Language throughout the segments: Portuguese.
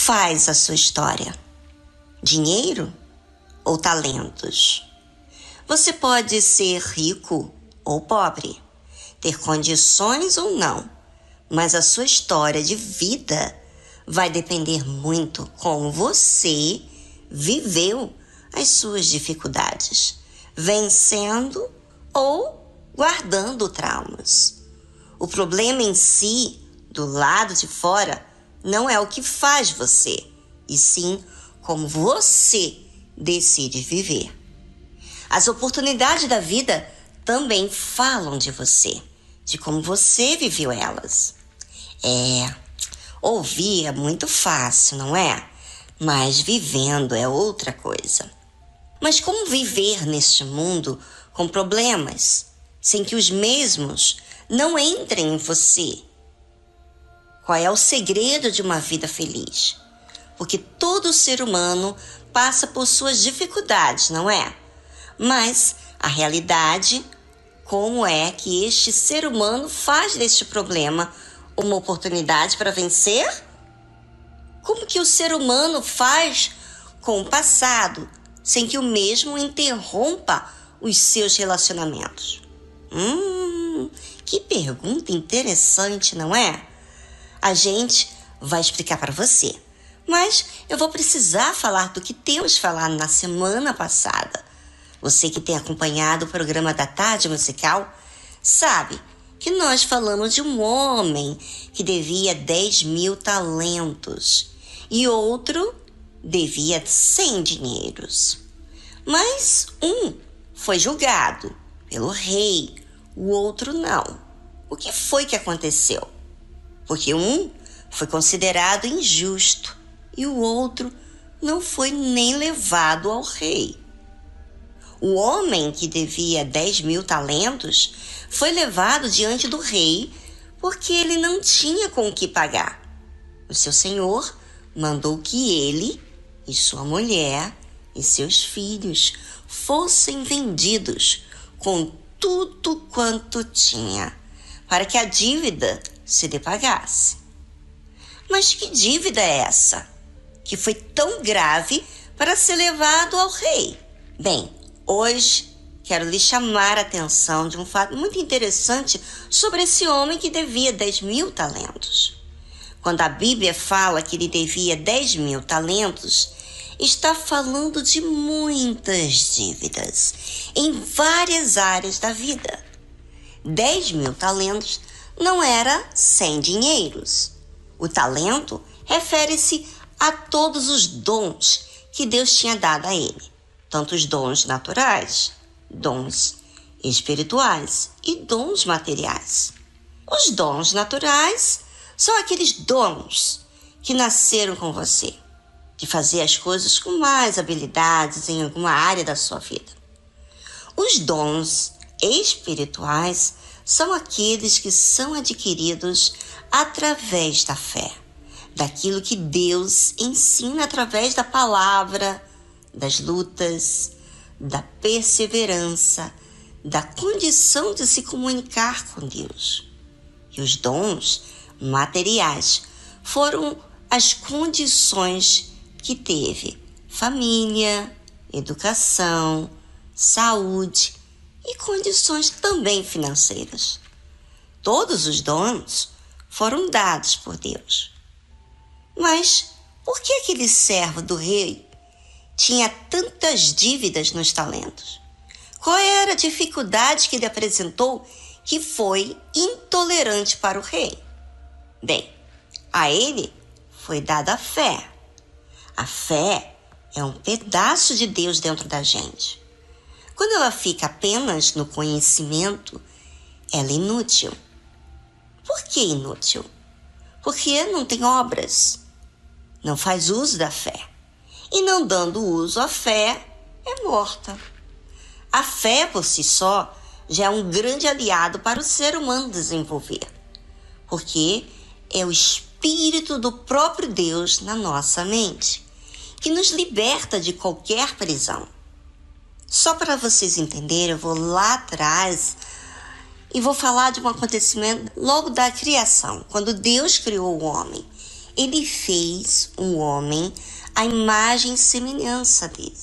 faz a sua história? Dinheiro ou talentos? Você pode ser rico ou pobre, ter condições ou não, mas a sua história de vida vai depender muito como você viveu as suas dificuldades, vencendo ou guardando traumas. O problema em si, do lado de fora, não é o que faz você, e sim como você decide viver. As oportunidades da vida também falam de você, de como você viveu elas. Ouvir é muito fácil, não é? Mas vivendo é outra coisa. Mas como viver neste mundo com problemas, sem que os mesmos não entrem em você? Qual é o segredo de uma vida feliz? Porque todo ser humano passa por suas dificuldades, não é? Mas a realidade, como é que este ser humano faz deste problema uma oportunidade para vencer? Como que o ser humano faz com o passado, sem que o mesmo interrompa os seus relacionamentos? Que pergunta interessante, não é? A gente vai explicar para você, mas eu vou precisar falar do que temos falado na semana passada. Você que tem acompanhado o programa da Tarde Musical sabe que nós falamos de um homem que devia 10 mil talentos e outro devia 100 dinheiros. Mas um foi julgado pelo rei, o outro não. O que foi que aconteceu? Porque um foi considerado injusto e o outro não foi nem levado ao rei. O homem que devia 10 mil talentos foi levado diante do rei porque ele não tinha com o que pagar. O seu senhor mandou que ele e sua mulher e seus filhos fossem vendidos com tudo quanto tinha, para que a dívida se depagasse. Mas que dívida é essa, que foi tão grave para ser levado ao rei? Bem, hoje quero lhe chamar a atenção de um fato muito interessante sobre esse homem que devia 10 mil talentos. Quando a Bíblia fala que ele devia 10 mil talentos, está falando de muitas dívidas em várias áreas da vida. 10 mil talentos não era 100 dinheiros. O talento refere-se a todos os dons que Deus tinha dado a ele, tanto os dons naturais, dons espirituais e dons materiais. Os dons naturais são aqueles dons que nasceram com você, de fazer as coisas com mais habilidades em alguma área da sua vida. Os dons espirituais são aqueles que são adquiridos através da fé, daquilo que Deus ensina através da palavra, das lutas, da perseverança, da condição de se comunicar com Deus. E os dons materiais foram as condições que teve: família, educação, saúde e condições também financeiras. Todos os dons foram dados por Deus. Mas por que aquele servo do rei tinha tantas dívidas nos talentos? Qual era a dificuldade que ele apresentou que foi intolerante para o rei? Bem, a ele foi dada a fé. A fé é um pedaço de Deus dentro da gente. Quando ela fica apenas no conhecimento, ela é inútil. Por que inútil? Porque não tem obras, não faz uso da fé. E não dando uso à fé, é morta. A fé por si só já é um grande aliado para o ser humano desenvolver, porque é o Espírito do próprio Deus na nossa mente, que nos liberta de qualquer prisão. Só para vocês entenderem, eu vou lá atrás e vou falar de um acontecimento logo da criação. Quando Deus criou o homem, ele fez um homem à imagem e semelhança dele.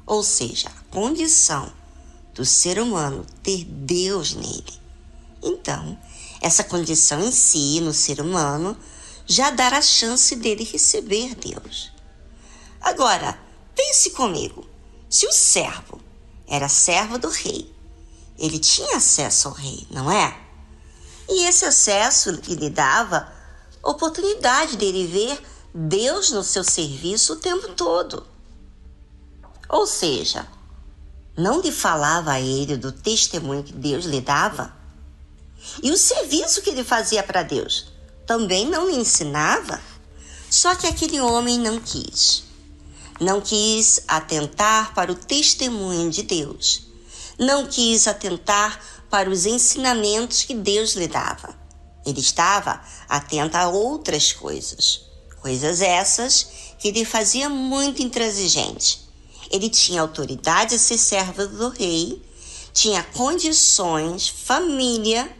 Ou seja, a condição do ser humano ter Deus nele. Então, essa condição em si, no ser humano, já dá a chance dele receber Deus. Agora, pense comigo, se o servo era servo do rei, ele tinha acesso ao rei, não é? E esse acesso lhe dava oportunidade dele ver Deus no seu serviço o tempo todo. Ou seja, não lhe falava a ele do testemunho que Deus lhe dava? E o serviço que ele fazia para Deus também não lhe ensinava? Só que aquele homem não quis. Não quis atentar para o testemunho de Deus. Não quis atentar para os ensinamentos que Deus lhe dava. Ele estava atento a outras coisas. Coisas essas que lhe fazia muito intransigente. Ele tinha autoridade a ser servo do rei, tinha condições, família,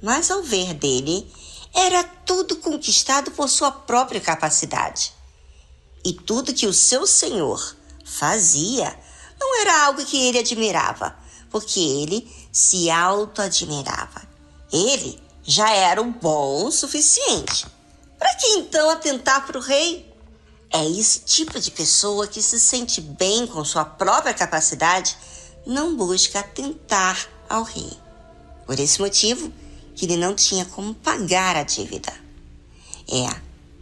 mas ao ver dele, era tudo conquistado por sua própria capacidade. E tudo que o seu senhor fazia não era algo que ele admirava, porque ele se auto-admirava. Ele já era o bom o suficiente. Para que então atentar para o rei? É esse tipo de pessoa que se sente bem com sua própria capacidade, não busca atentar ao rei. Por esse motivo, que ele não tinha como pagar a dívida.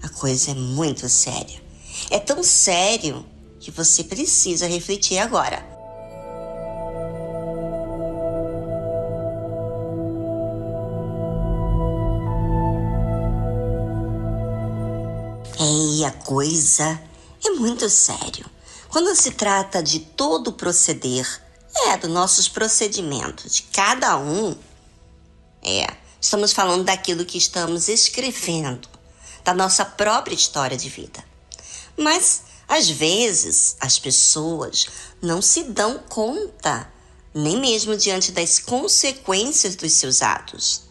A coisa é muito séria. É tão sério que você precisa refletir agora. A coisa é muito sério. Quando se trata de todo o proceder, dos nossos procedimentos, de cada um, estamos falando daquilo que estamos escrevendo, da nossa própria história de vida. Mas, às vezes, as pessoas não se dão conta, nem mesmo diante das consequências dos seus atos.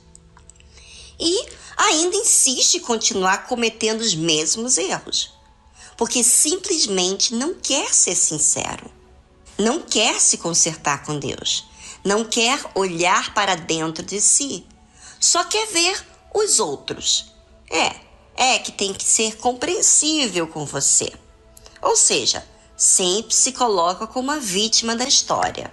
E ainda insiste em continuar cometendo os mesmos erros, porque simplesmente não quer ser sincero, não quer se consertar com Deus, não quer olhar para dentro de si, só quer ver os outros. Que tem que ser compreensível com você. Ou seja, sempre se coloca como a vítima da história.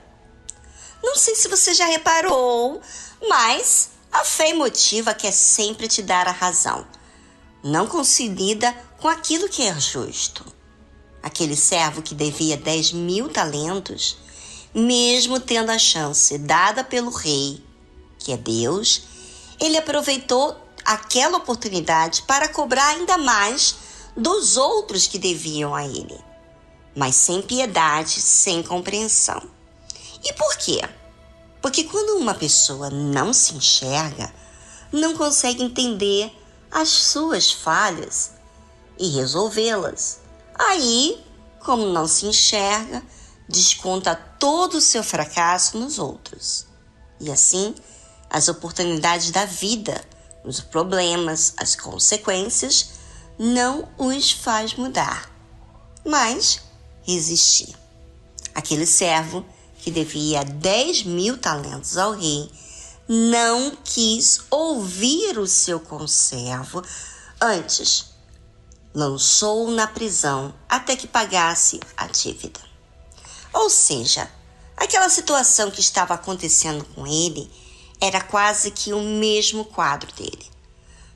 Não sei se você já reparou, mas a fé emotiva quer sempre te dar a razão. Não consolida com aquilo que é justo. Aquele servo que devia 10.000 talentos, mesmo tendo a chance dada pelo rei, que é Deus, ele aproveitou aquela oportunidade para cobrar ainda mais dos outros que deviam a ele, mas sem piedade, sem compreensão. E por quê? Porque quando uma pessoa não se enxerga, não consegue entender as suas falhas e resolvê-las. Aí, como não se enxerga, desconta todo o seu fracasso nos outros. E assim, as oportunidades da vida, os problemas, as consequências, não os faz mudar, mas resistir. Aquele servo que devia 10.000 talentos ao rei não quis ouvir o seu conservo, antes lançou-o na prisão até que pagasse a dívida. Ou seja, aquela situação que estava acontecendo com ele era quase que o mesmo quadro dele,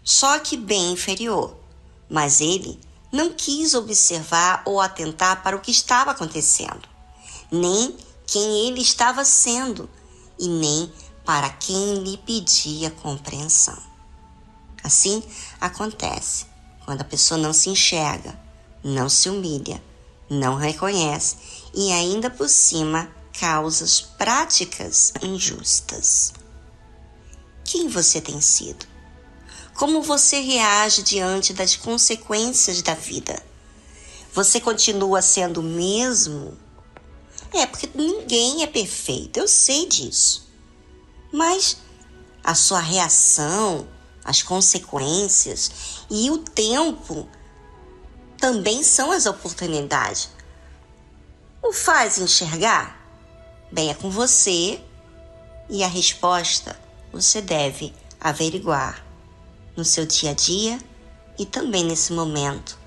só que bem inferior. Mas ele não quis observar ou atentar para o que estava acontecendo, nem quem ele estava sendo, e nem para quem lhe pedia compreensão. Assim acontece quando a pessoa não se enxerga, não se humilha, não reconhece e ainda por cima causas práticas injustas. Quem você tem sido? Como você reage diante das consequências da vida? Você continua sendo o mesmo? Porque ninguém é perfeito, eu sei disso. Mas a sua reação as consequências e o tempo também são as oportunidades. O faz enxergar? Bem, é com você e a resposta você deve averiguar no seu dia a dia e também nesse momento